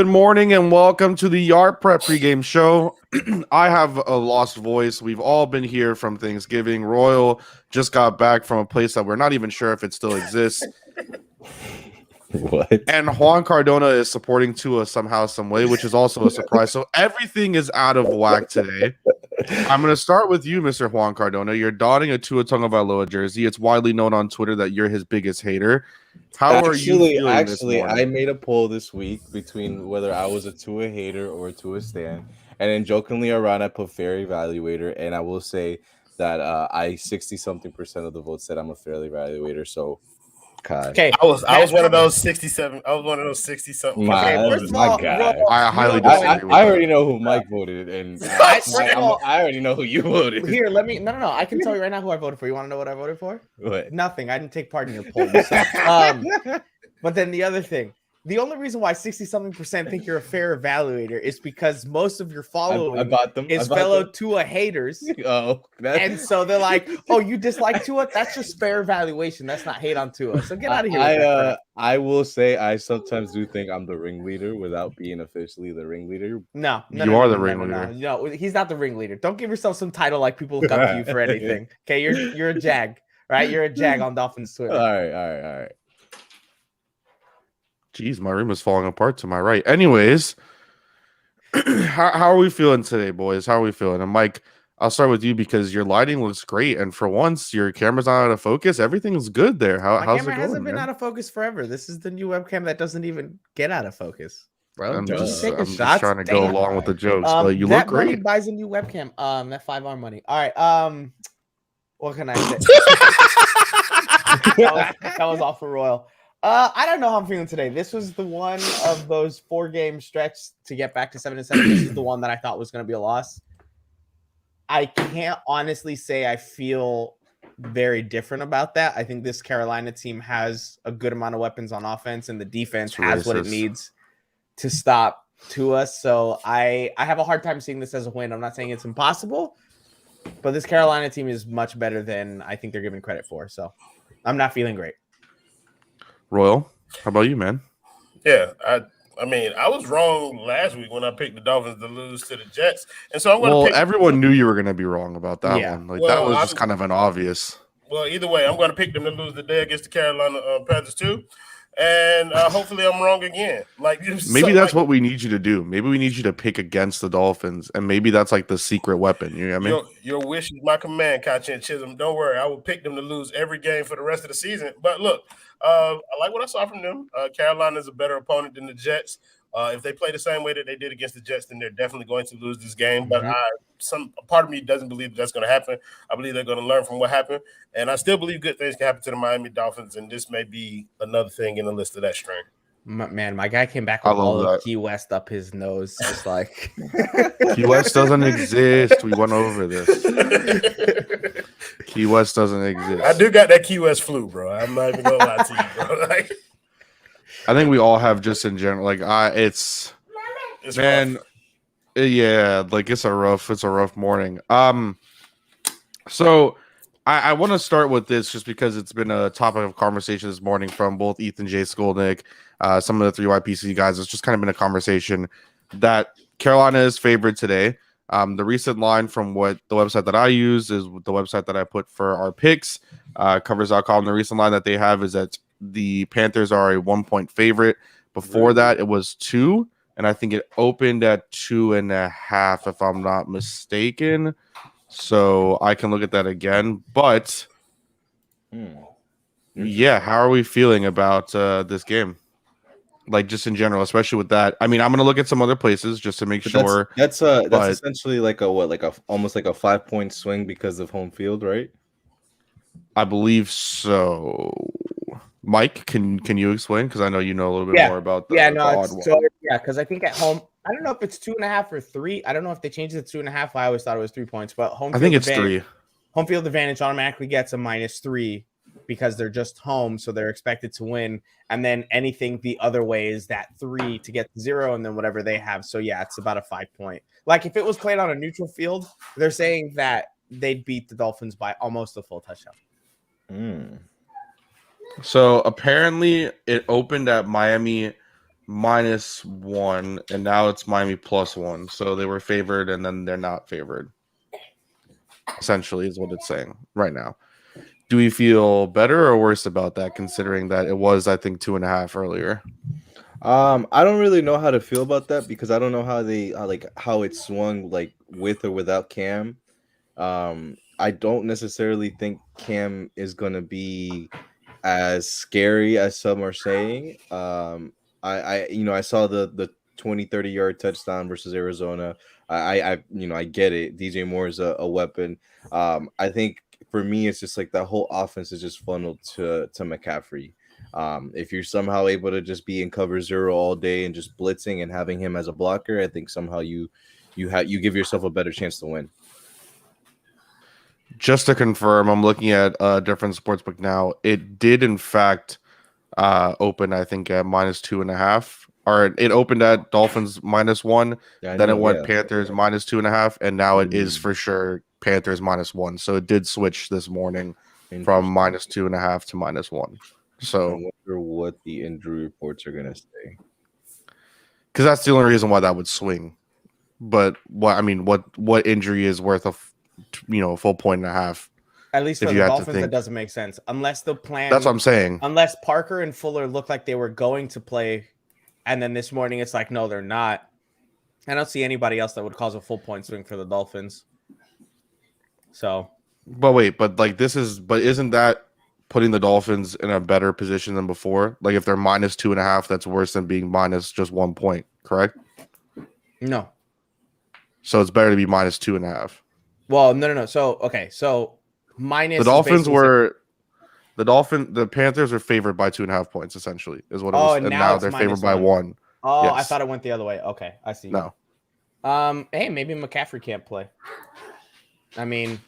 Good morning and welcome to the YardPrep pregame show. I have a lost voice. We've all been here from Thanksgiving. Royal just got back from a place that we're not even sure if it still exists. What? And Juan Cardona is supporting Tua somehow, some way, which is also a surprise. So everything is out of whack today. I'm going to start with you, Mr. Juan Cardona. You're donning a Tua Tagovailoa jersey. It's widely known on Twitter that you're his biggest hater. How are you feeling this morning? I made a poll this week between whether I was a Tua hater or a Tua stan, and then jokingly around I put fair evaluator, and I will say that I 60-something% of the votes said I'm a fair evaluator. So, Kai. Okay, I was one of those 67. I was one of those 60-something. My guy. I highly disagree with I that. already know who Mike voted, and I already know who you voted. Here, let me. No. I can tell you right now who I voted for. You want to know what I voted for? What? Nothing. I didn't take part in your poll. But then the other thing, the only reason why 60-something% think you're a fair evaluator is because most of your following is fellow Tua haters. Oh, and so they're like, "Oh, you dislike Tua? That's just fair evaluation. That's not hate on Tua." So get out of here. I will say I sometimes do think I'm the ringleader without being officially the ringleader. No, you are the ringleader. No, he's not the ringleader. Don't give yourself some title like people look up to you for anything. Okay, you're a jag, right? You're a jag on Dolphins Twitter. All right. Jeez, my room is falling apart to my right. Anyways, how are we feeling today, boys? How are we feeling? And Mike, I'll start with you because your lighting looks great, and for once, your camera's not out of focus. Everything's good there. How's it going? Hasn't been out of focus forever. This is the new webcam that doesn't even get out of focus, bro. I'm just just trying to go along with the jokes, but you look great. Money buys a new webcam. That 5R money. All right. What can I say? that was all for Royal. I don't know how I'm feeling today. This was the one of those 4-game stretch to get back to 7-7. This is the one that I thought was going to be a loss. I can't honestly say I feel very different about that. I think this Carolina team has a good amount of weapons on offense, and the defense has what it needs to stop Tua. So I have a hard time seeing this as a win. I'm not saying it's impossible, but this Carolina team is much better than I think they're given credit for. So I'm not feeling great. Royal, how about you, man? Yeah, I mean, I was wrong last week when I picked the Dolphins to lose to the Jets, and so I'm going to pick. Everyone knew you were going to be wrong about that one. Like that was just kind of an obvious. Well, either way, I'm going to pick them to lose the day against the Carolina Panthers too, and hopefully I'm wrong again. Like maybe that's what we need you to do. Maybe we need you to pick against the Dolphins, and maybe that's like the secret weapon. You know what I mean? Your wish is my command, Kai'Chien Chisholm. Don't worry, I will pick them to lose every game for the rest of the season. But look. I like what I saw from them. Carolina is a better opponent than the Jets. If they play the same way that they did against the Jets, then they're definitely going to lose this game. But some part of me doesn't believe that's going to happen. I believe they're going to learn from what happened. And I still believe good things can happen to the Miami Dolphins, and this may be another thing in the list of that string. Man, my guy came back with all of Key West up his nose. Just like Key West doesn't exist. We went over this. Key West doesn't exist. I do got that Key West flu, bro. I'm not even gonna lie to you, bro. Like, I think we all have just in general. Like, it's man, rough. Yeah. Like it's a rough morning. So I want to start with this just because it's been a topic of conversation this morning from both Ethan J. Skolnick, some of the 3YPC guys. It's just kind of been a conversation that Carolina is favored today. The recent line from what the website that I use is the website that I put for our picks, covers.com. The recent line that they have is that the Panthers are a 1-point favorite. Before that, it was 2, and I think it opened at 2.5, if I'm not mistaken. So I can look at that again. But, yeah, how are we feeling about this game? Like just in general, especially with that. I mean, I'm gonna look at some other places just to make sure. That's essentially like almost like a 5-point swing because of home field, right? I believe so. Mike, can you explain? Because I know you know a little bit more about the because I think at home, I don't know if it's 2.5 or 3. I don't know if they changed it to 2.5. I always thought it was 3 points, but I think it's 3. Home field advantage automatically gets a -3 because they're just home, so they're expected to win. And then anything the other way is that 3 to get 0, and then whatever they have. So yeah, it's about a 5-point. Like if it was played on a neutral field, they're saying that they'd beat the Dolphins by almost a full touchdown. So apparently it opened at Miami -1, and now it's Miami +1. So they were favored, and then they're not favored. Essentially, is what it's saying right now. Do we feel better or worse about that, considering that it was, I think, 2.5 earlier? I don't really know how to feel about that because I don't know how they how it swung like with or without Cam. I don't necessarily think Cam is gonna be as scary as some are saying. I saw the 20-30 yard touchdown versus Arizona. I get it. DJ Moore is a weapon. I think for me it's just like that whole offense is just funneled to McCaffrey. If you're somehow able to just be in cover 0 all day and just blitzing and having him as a blocker, I think somehow you give yourself a better chance to win. Just to confirm, I'm looking at a different sportsbook now. It did, in fact, open, I think, at -2.5. Or it opened at Dolphins -1. Then it went Panthers -2.5. And now it is for sure Panthers -1. So it did switch this morning from -2.5 to -1. So I wonder what the injury reports are going to say. Because that's the only reason why that would swing. But what injury is worth a full 1.5? At least for the Dolphins, that doesn't make sense. Unless the plan... That's what I'm saying. Unless Parker and Fuller looked like they were going to play, and then this morning it's like, no, they're not. I don't see anybody else that would cause a full point swing for the Dolphins. So... But wait, but isn't that putting the Dolphins in a better position than before? Like if they're -2.5, that's worse than being minus just 1 point, correct? No. So it's better to be -2.5. Well, no. So minus the Panthers are favored by 2.5 points, essentially, is what it was. And now they're favored by 1. Oh, yes. I thought it went the other way. Okay, I see. No. Hey, maybe McCaffrey can't play. I mean,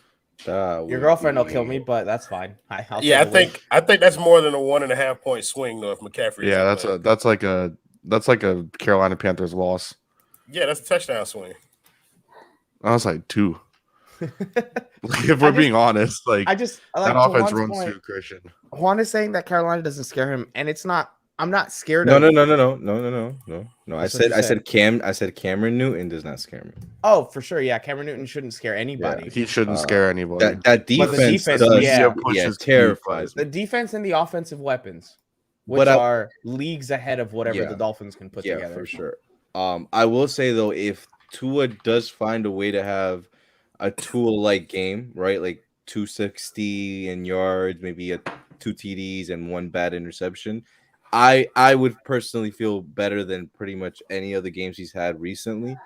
your girlfriend will kill me, but that's fine. I think that's more than a 1.5 point swing though. If McCaffrey, that's like a Carolina Panthers loss. Yeah, that's a touchdown swing. I was like 2. If we're being honest, that offense runs through Christian. Juan is saying that Carolina doesn't scare him, and it's not. I'm not scared. No. I said Cameron Newton does not scare me. Oh, for sure. Yeah, Cameron Newton shouldn't scare anybody. Yeah, he shouldn't scare anybody. That defense terrifies me. The defense and the offensive weapons, which are leagues ahead of whatever the Dolphins can put together. Yeah, for sure. I will say though, if Tua does find a way to have a Tua-like game, right? Like 260 in yards, maybe 2 TDs and 1 bad interception. I would personally feel better than pretty much any of the games he's had recently,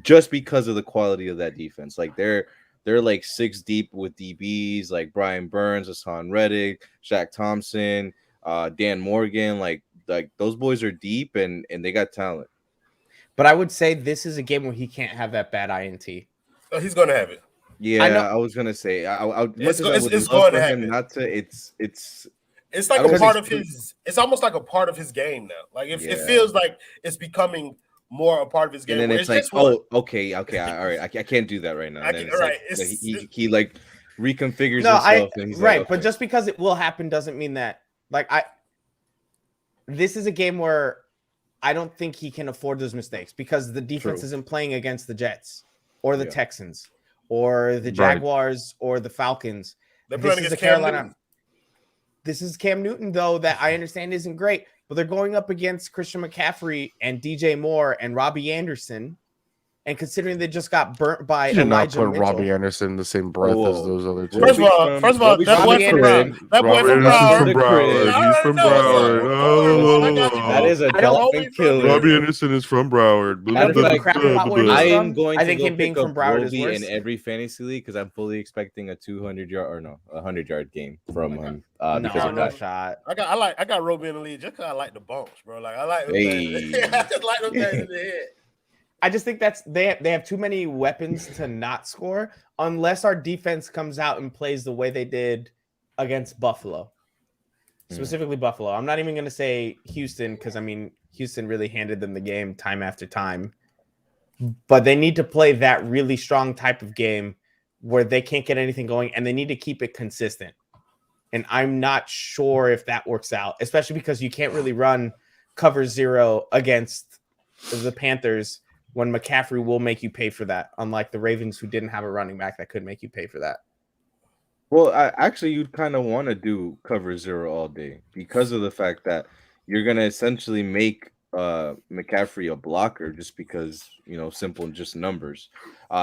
just because of the quality of that defense. Like they're like 6 deep with DBs, like Brian Burns, Hassan Reddick, Shaq Thompson, Dan Morgan. Like those boys are deep and they got talent. But I would say this is a game where he can't have that bad INT. Oh, he's going to have it. Yeah, I was gonna say. It's going to happen. Not to. It's like a part of his. It's almost like a part of his game now. Like it feels like it's becoming more a part of his game. And then it's like, okay, all right. I can't do that right now. He like reconfigures himself. And he's right, but just because it will happen doesn't mean that. This is a game where I don't think he can afford those mistakes because the defense isn't playing against the Jets or the Texans or the Jaguars or the Falcons. They're playing against Carolina. This is Cam Newton, though, that I understand isn't great, but they're going up against Christian McCaffrey and DJ Moore and Robbie Anderson. And considering they just got burnt by Elijah not put Mitchell. Robbie Anderson in the same breath as those other two. First of all, that boy from Broward. That boy from Broward. He's from Broward. That is a Dolphin killer. Robbie Anderson is from Broward. I think him being from Broward is worse in every fantasy league because I'm fully expecting a 100-yard game from him. No shot. I got Roby in the league just because I like the bumps, bro. Like I like. I just like them things in the head. I just think they have too many weapons to not score unless our defense comes out and plays the way they did against Buffalo, specifically Buffalo. I'm not even going to say Houston because, Houston really handed them the game time after time. But they need to play that really strong type of game where they can't get anything going, and they need to keep it consistent. And I'm not sure if that works out, especially because you can't really run cover 0 against the Panthers when McCaffrey will make you pay for that, unlike the Ravens who didn't have a running back that could make you pay for that. Well, actually, you'd kind of want to do cover 0 all day because of the fact that you're going to essentially make McCaffrey a blocker just because, simple just numbers.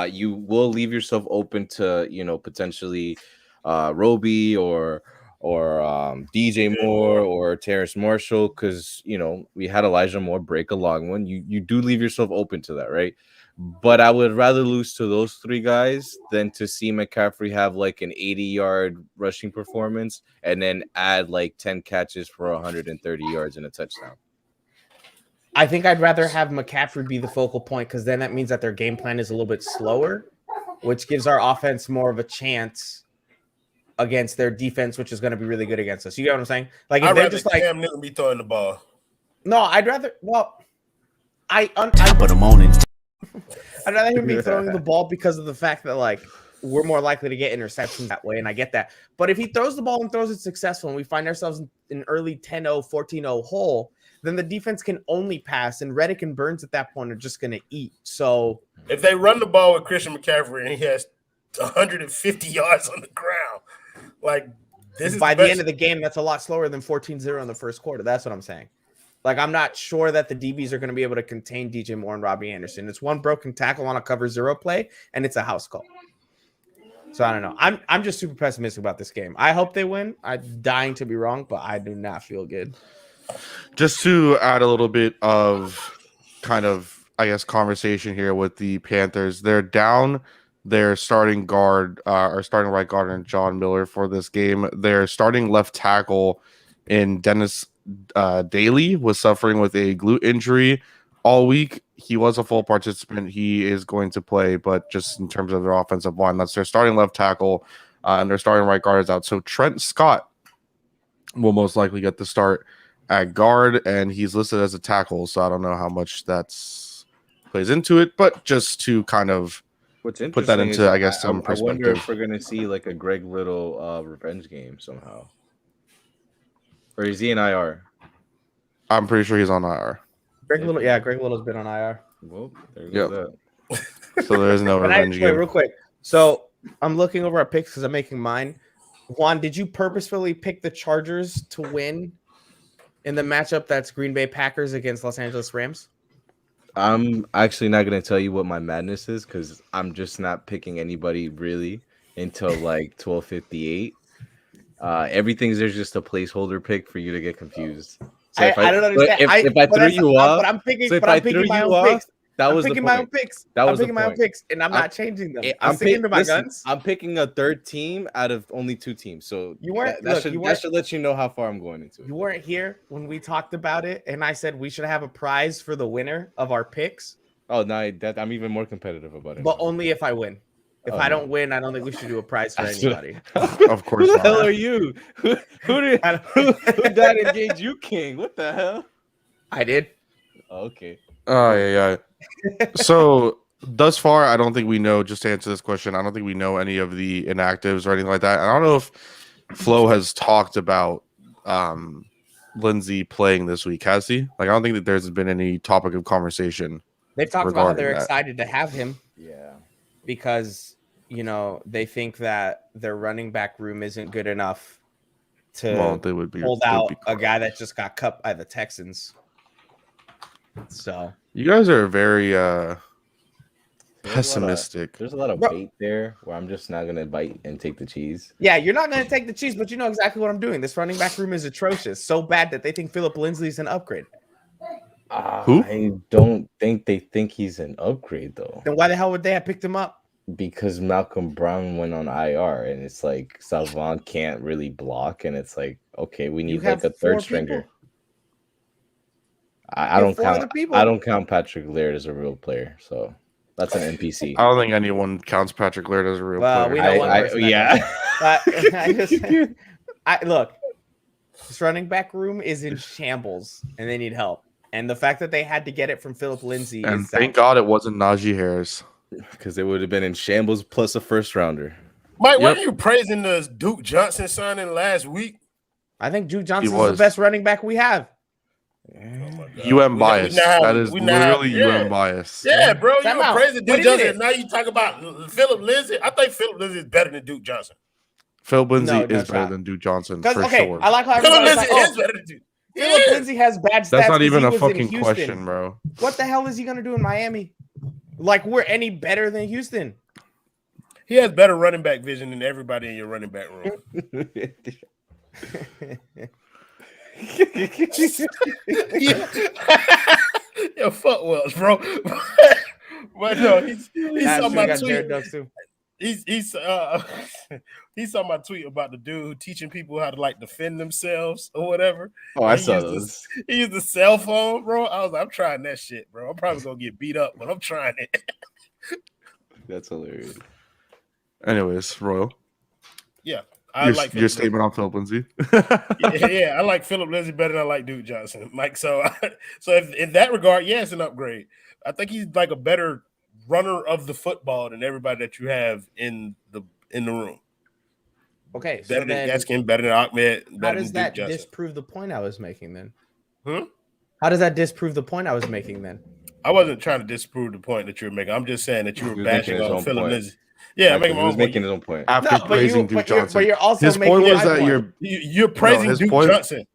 You will leave yourself open to, potentially Roby or DJ Moore or Terrace Marshall because, we had Elijah Moore break a long one. You do leave yourself open to that, right? But I would rather lose to those 3 guys than to see McCaffrey have like an 80-yard rushing performance and then add like 10 catches for 130 yards and a touchdown. I think I'd rather have McCaffrey be the focal point because then that means that their game plan is a little bit slower, which gives our offense more of a chance against their defense, which is going to be really good against us. You get what I'm saying? Like, if I'd they're rather just like Cam Newton be throwing the ball. No, I'd rather. Well, I'd rather him be throwing the ball because of the fact that like we're more likely to get interceptions that way, and I get that. But if he throws the ball and throws it successful, and we find ourselves in an early 10-0, 14-0 hole, then the defense can only pass, and Reddick and Burns at that point are just going to eat. So if they run the ball with Christian McCaffrey and he has 150 yards on the ground, like this is by the end of the game, that's a lot slower than 14-0 in the first quarter. That's what I'm saying. Like, I'm not sure that the DBs are going to be able to contain DJ Moore and Robbie Anderson. It's one broken tackle on a cover 0 play, and it's a house call. So I don't know. I'm just super pessimistic about this game. I hope they win. I'm dying to be wrong, but I do not feel good. Just to add a little bit of kind of, I guess, conversation here with the Panthers. They're down their starting guard or starting right guard and John Miller for this game. Their starting left tackle in Dennis Daly was suffering with a glute injury all week. He was a full participant. He is going to play, but just in terms of their offensive line, that's their starting left tackle and their starting right guard is out. So Trent Scott will most likely get the start at guard, and he's listed as a tackle. So I don't know how much that's plays into it, but just to kind of put that into, I guess, some perspective. I wonder if we're going to see like a Greg Little revenge game somehow. Or is he in IR? I'm pretty sure he's on IR. Greg Little's been on IR. Well, there goes that. So there is no revenge game. Real quick. So I'm looking over our picks because I'm making mine. Juan, did you purposefully pick the Chargers to win in the matchup that's Green Bay Packers against Los Angeles Rams? I'm actually not going to tell you what my madness is because I'm just not picking anybody really until like 12:58. Everything's there's just a placeholder pick for you to get confused. So I don't understand. If I threw you off, I'm picking my own picks. That was picking my own picks. That was picking my own picks, and I'm not changing them. I'm sticking to my guns. I'm picking a third team out of only 2 teams. So you weren't. That should let you know how far I'm going into it. You weren't here when we talked about it, and I said we should have a prize for the winner of our picks. Oh, no, I'm even more competitive about it. But only if I win. If I don't win, I don't think we should do a prize for anybody. Of course. Who the hell are you? Who died engaged you, King? What the hell? I did. Oh, okay. Oh, yeah. So thus far, I don't think we know, just to answer this question, I don't think we know any of the inactives or anything like that. I don't know if Flo has talked about Lindsey playing this week. Has he? Like, I don't think that there's been any topic of conversation. They've talked about how they're excited to have him. Yeah. Because, they think that their running back room isn't good enough to hold out a guy that just got cut by the Texans. So you guys are very pessimistic. There's a lot of bait there where I'm just not going to bite and take the cheese. Yeah, you're not going to take the cheese, but you know exactly what I'm doing. This running back room is atrocious. So bad that they think Philip Lindsay's an upgrade. Who? I don't think they think he's an upgrade, though. Then why the hell would they have picked him up? Because Malcolm Brown went on IR, and it's like Salvon can't really block, and it's like, okay, we need like a third stringer. I don't count Patrick Laird as a real player, so that's an NPC. I don't think anyone counts Patrick Laird as a real player. We know look, this running back room is in shambles, and they need help. And the fact that they had to get it from Philip Lindsay, and thank God it wasn't Najee Harris, because it would have been in shambles plus a first rounder. Mike, why are you praising the Duke Johnson signing last week? I think Duke Johnson is the best running back we have. my God. UM bias. That is literally yeah. UM bias. Yeah, bro. You Time were out. praising What Duke is Johnson. it? Now you talk about Philip Lindsay. I think Philip Lindsay is better than Duke Johnson. Philip Lindsay No is better shot. than Duke Johnson Because for sure. I like how Philip everybody's Lindsay like, is better than Duke. Philip Yeah. Lindsay has bad stats. That's not 'cause even he a was in fucking Houston. question, bro. What the hell is he gonna do in Miami? Like we're any better than Houston? He has better running back vision than everybody in your running back room. Yeah, fuck Wells, bro. But no, he's talking about tweet. He's saw my tweet about the dude who teaching people how to like defend themselves or whatever. Oh, I He saw used those. He used the cell phone, bro. I was like, I'm trying that shit, bro. I'm probably gonna get beat up, but I'm trying it. That's hilarious. Anyways, Royal. Yeah, I like your Philip statement on Philip Lindsay. yeah, I like Philip Lindsay better than I like Duke Johnson, Mike. So if, in that regard, yeah, it's an upgrade. I think he's like a better runner of the football than everybody that you have in the room. Okay, Better than Kai'Chien, better than Ahmed. How does that disprove the point I was making then? How does that disprove the point I was making then? I wasn't trying to disprove the point that you're making. I'm just saying that you were bashing on Philip Lindsay. Yeah, he was making his own point. After praising Duke Johnson. But you're also his making point was my that point. you're praising Duke Johnson.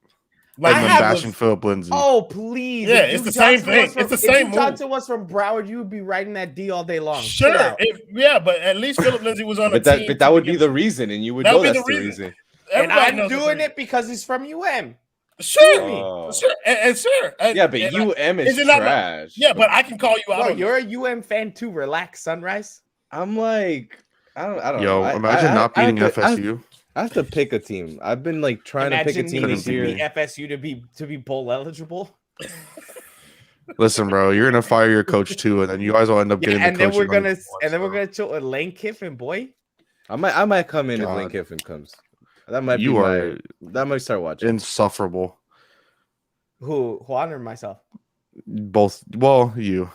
Like I'm bashing Philip Lindsay. Oh, please. Yeah, it's the same thing. It's the same move. If Johnson was from Broward, you would be writing that D all day long. Sure. But at least Philip Lindsay was on a team. But that would be the reason, and you would know that's the reason. And I'm doing it because he's from UM. Sure. And sure. Yeah, but UM is trash. Yeah, but I can call you out. Bro, you're a UM fan too. Relax, Sunrise. I'm like, I don't know. Yo, imagine not beating FSU. I have to pick a team. I've been like trying to pick a team this year. FSU to be bowl eligible. Listen, bro, you're gonna fire your coach too, and then you guys will end up getting. And then we're gonna chill with Lane Kiffin, boy. I might come in if Lane Kiffin comes. That might that might start watching. Insufferable. Who, Juan or myself? Both. Well, you.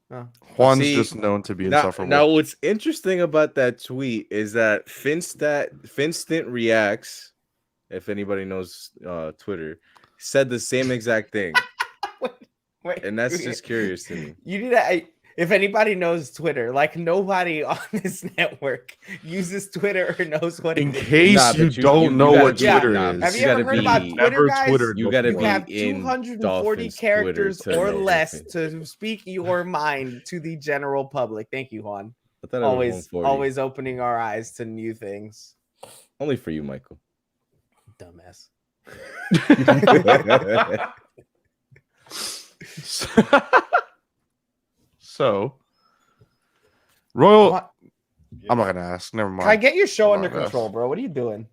Oh. Juan's just known to be insufferable. Now, what's interesting about that tweet is that Finstant Reacts, if anybody knows Twitter, said the same exact thing. Wait, and that's just curious to me. You need to. If anybody knows Twitter, like nobody on this network uses Twitter or knows what. In case you don't know what Twitter is, have you ever heard about Twitter, guys? You got to have be 240 characters or less to speak your mind to the general public. Thank you, Juan. Always opening our eyes to new things. Only for you, Michael. Dumbass. So, Royal, I'm not gonna ask. Never mind. Can I get your show under control, bro? What are you doing?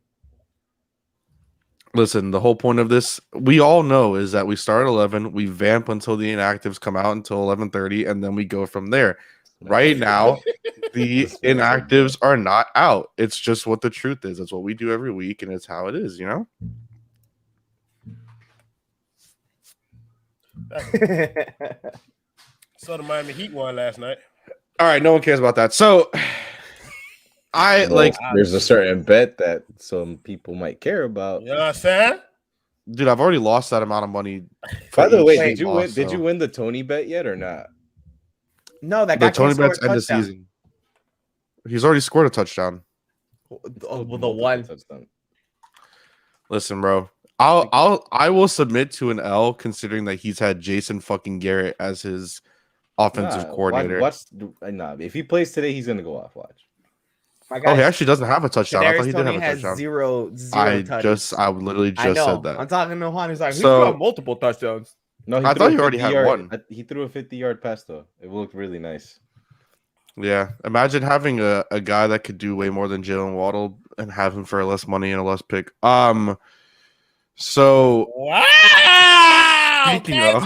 Listen, the whole point of this, we all know, is that we start at 11, we vamp until the inactives come out until 11:30, and then we go from there. Right now, the inactives are not out. It's just what the truth is. It's what we do every week, and it's how it is, you know? So the Miami Heat won last night. All right, no one cares about that. So there's a certain bet that some people might care about. You know what I'm saying? Dude, I've already lost that amount of money. By the way, did you win the Tony bet yet or not? No, that guy Tony bet's end of season. He's already scored a touchdown. Well, the one. Listen, bro. I will submit to an L considering that he's had Jason fucking Garrett as his offensive coordinator. If he plays today, he's gonna go off. Watch. Oh, he actually doesn't have a touchdown. I thought he did have a touchdown. Zero I literally just said that. I'm talking to Juan. He's like, he's got multiple touchdowns. No, I thought he already had one. He threw a 50-yard pass though. It looked really nice. Yeah, imagine having a guy that could do way more than Jalen Waddle and have him for less money and a less pick. So wow. Speaking of,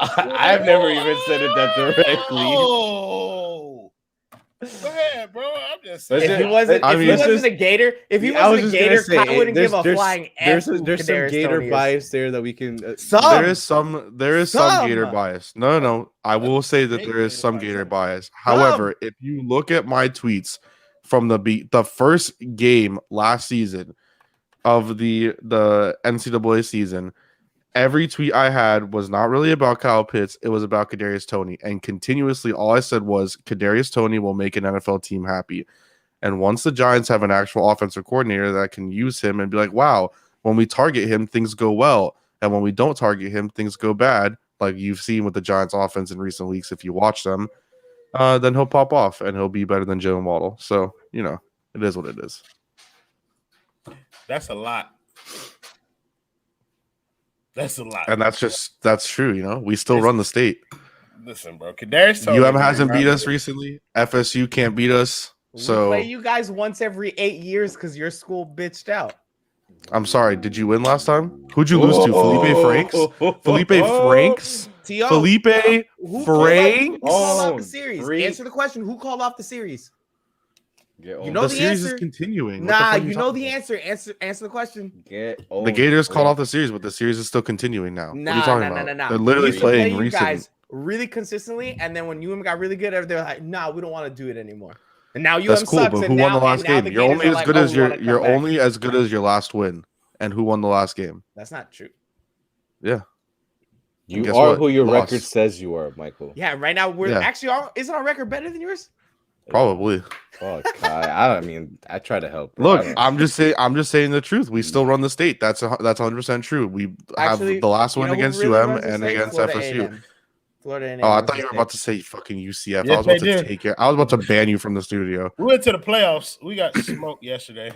I've never even said it that directly. Oh. Go ahead, bro. I'm just saying. If he wasn't a Gator, Kyle wouldn't give a flying F. There's some Gator bias there that we can. There is some Gator bias. No. I will say that there is some Gator bias. However, if you look at my tweets from the first game last season of the NCAA season, every tweet I had was not really about Kyle Pitts. It was about Kadarius Toney. And continuously, all I said was Kadarius Toney will make an NFL team happy. And once the Giants have an actual offensive coordinator that can use him and be like, wow, when we target him, things go well. And when we don't target him, things go bad. Like you've seen with the Giants offense in recent weeks, if you watch them, then he'll pop off and he'll be better than Jalen Waddle. So, it is what it is. That's a lot. That's a lot. And that's true. We still run the state. Listen, bro. Kadarius Toney hasn't beat us recently. FSU can't beat us. We So play you guys once every 8 years because your school bitched out. I'm sorry. Did you win last time? Who'd you lose to? Felipe Franks? Felipe Franks? T.O. Felipe Who Franks? called off the series? Answer the question. Who called off the series? You know the the series answer. is continuing. Nah, you know the answer. Answer the question. The Gators called off the series, but the series is still continuing now. What are you talking about? Nah. They're literally We used to play playing you recent. guys really consistently, and then when UM got really good, they're like, "Nah, we don't want to do it anymore." And now UM That's cool, sucks. but and who won the now- last and now game? the You're Gators only are as like, good "Oh, as we wanna you're come back." only as good as your last win. And who won the last game? That's not true. Yeah. You guess are what? who your Lost. record says you are, Michael. Yeah, right now we're Yeah. actually isn't our record better than yours? Probably. Fuck, I try to help. Bro. Look, I'm just saying the truth. We still run the state. That's 100% true. We Actually, have the last you one know who against really UM runs the and state? against Florida FSU. A&M. Florida A&M. Oh, I runs thought the you were state. about to say fucking UCF. Yes, I was about they to do. take it. I was about to ban you from the studio. We went to the playoffs. We got smoked yesterday.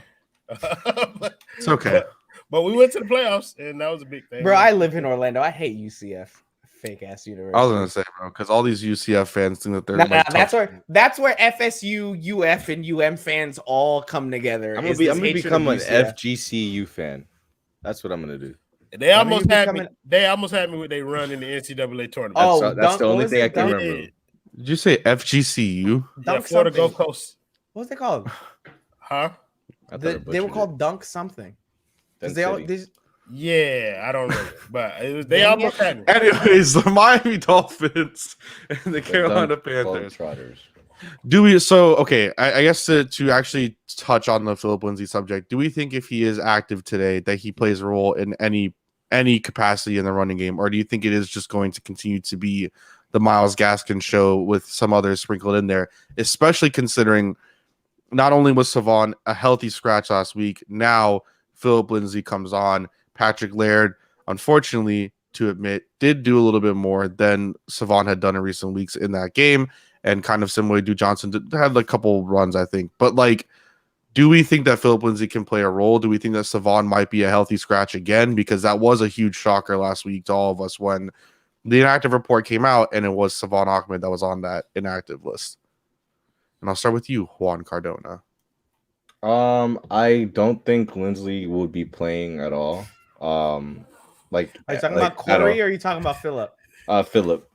It's okay. But we went to the playoffs, and that was a big thing. Bro, I live in Orlando. I hate UCF. Fake ass university. I was gonna say, bro, because all these UCF fans think that they're Nah, like that's tough. where FSU, UF, and UM fans all come together. I'm is gonna this hatred become of an UCF. FGCU fan. That's what I'm gonna do. They When are almost you had me. becoming- They almost had me with they run in the NCAA tournament. Oh, That's the what only was thing it? I can Dunk- remember. Did you say FGCU? Yeah, Dunk Florida something. Gulf Coast. What's it called? Huh? I thought I They were butchered called it. Dunk something. Dunk They all City. Yeah, I don't remember, but it was, they Dang almost it. had me. Anyways, the Miami Dolphins and the Carolina Dunk Panthers. Globetrotters. Do we? So okay, I guess to actually touch on the Philip Lindsay subject, do we think if he is active today that he plays a role in any capacity in the running game, or do you think it is just going to continue to be the Myles Gaskin show with some others sprinkled in there, especially considering not only was Savon a healthy scratch last week, now Philip Lindsay comes on. Patrick Laird, unfortunately, to admit, did do a little bit more than Savon had done in recent weeks in that game, and kind of similarly, Duke Johnson had a couple runs, I think. But like, do we think that Philip Lindsay can play a role? Do we think that Savon might be a healthy scratch again? Because that was a huge shocker last week to all of us when the inactive report came out, and it was Savon Ahmed that was on that inactive list. And I'll start with you, Juan Cardona. I don't think Lindsley would be playing at all. Are you talking like, about Corey or are you talking about Philip? Philip.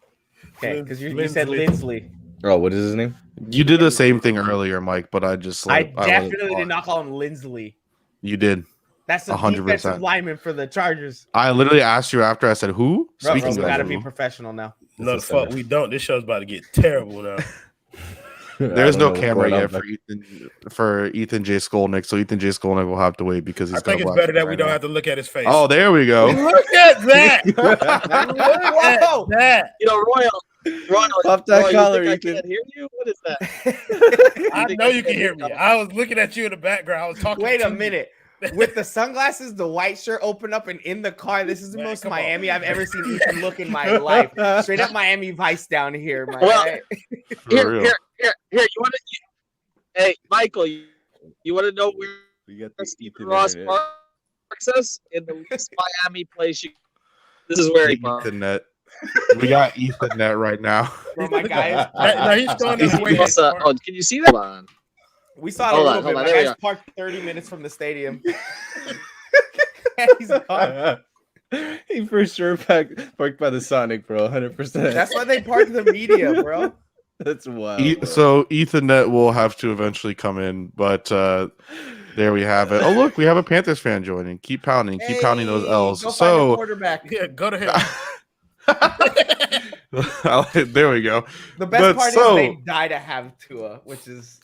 Okay, because you said Lindsley. Oh, what is his name? You did the same thing earlier, Mike, but I just I wasn't definitely on. did not call him Lindsley. You did. That's the 100%. defensive lineman for the Chargers. I literally asked you after. I said, "Who?" Bro, we of gotta who, be professional now. No, the fuck we don't. This show's about to get terrible now. there's I no don't know camera what's yet going for Ethan J. Skolnick, so Ethan J. Skolnick will have to wait because he's. I think got a it's black better that screen we right don't now. have to look at his face. Oh, there we go. Look at that! Look Whoa! at that! You know, Royal, Pop that Royal, collar, you Ethan. think I can't hear you? What is that? I know you can hear me. I was looking at you in the background. I was talking. Wait to a you. minute. With the sunglasses, the white shirt open up, and in the car, this is the Man, most come on. Miami I've ever seen Ethan look in my life. Straight up Miami Vice down here, my Well, guy. For Here, real. here. You want to? Hey, Michael, you want to know where We got the Stephen Ethan Ross internet. parks us in the least Miami place? This is where he parks. Ethernet. We got Ethernet right now. Bro, my guy No, he's going is this way. Oh, can you see that? Hold on. We saw it Hold a on, little bit. hold on, My there we guy's go. parked 30 minutes from the stadium. He's gone. He for sure parked by the Sonic, bro. 100%. That's why they park the media, bro. That's wild. Bro. So Ethernet will have to eventually come in, but there we have it. Oh, look, we have a Panthers fan joining. Keep pounding. Keep pounding those Hey, L's. go find a So quarterback. Yeah, go to him. there we go. The best But part so- is they die to have Tua, which is.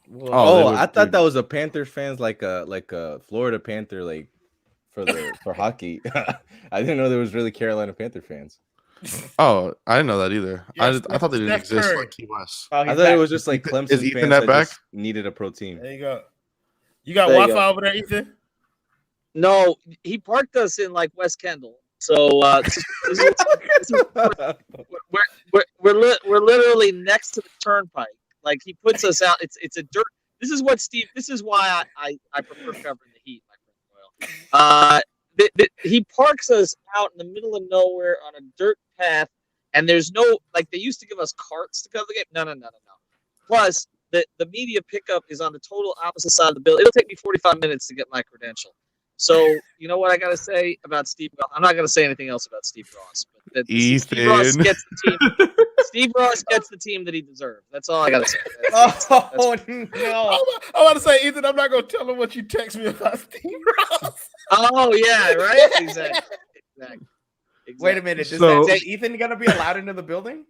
Well, Oh, they Oh, would- I thought that was a Panthers fans like a Florida Panther like for hockey. I didn't know there was really Carolina Panther fans. Oh, I didn't know that either. Yes, I thought they didn't Steph exist Curry. like Key West. Oh, I he's thought it back. was just like Is Clemson Ethan fans that that back? just needed a pro team. There you go. You got There you Wi-Fi go. over there, Ethan? No, he parked us in like West Kendall. So we're literally next to the turnpike. Like he puts us out. It's a dirt. This is what Steve. This is why I prefer covering the Heat, my friend Royal. He parks us out in the middle of nowhere on a dirt path, and there's no like they used to give us carts to cover the game. No. Plus, the media pickup is on the total opposite side of the building. It'll take me 45 minutes to get my credential. So you know what I gotta say about Steve Ross? I'm not gonna say anything else about Steve Ross, but Steve Ross gets the team. Steve Ross gets the team that he deserves. That's all I gotta say. Oh no! I'm about to say, Ethan, I'm not going to tell him what you text me about Steve Ross. Oh yeah, right. Exactly. Wait a minute. So- Is Ethan gonna be allowed into the building?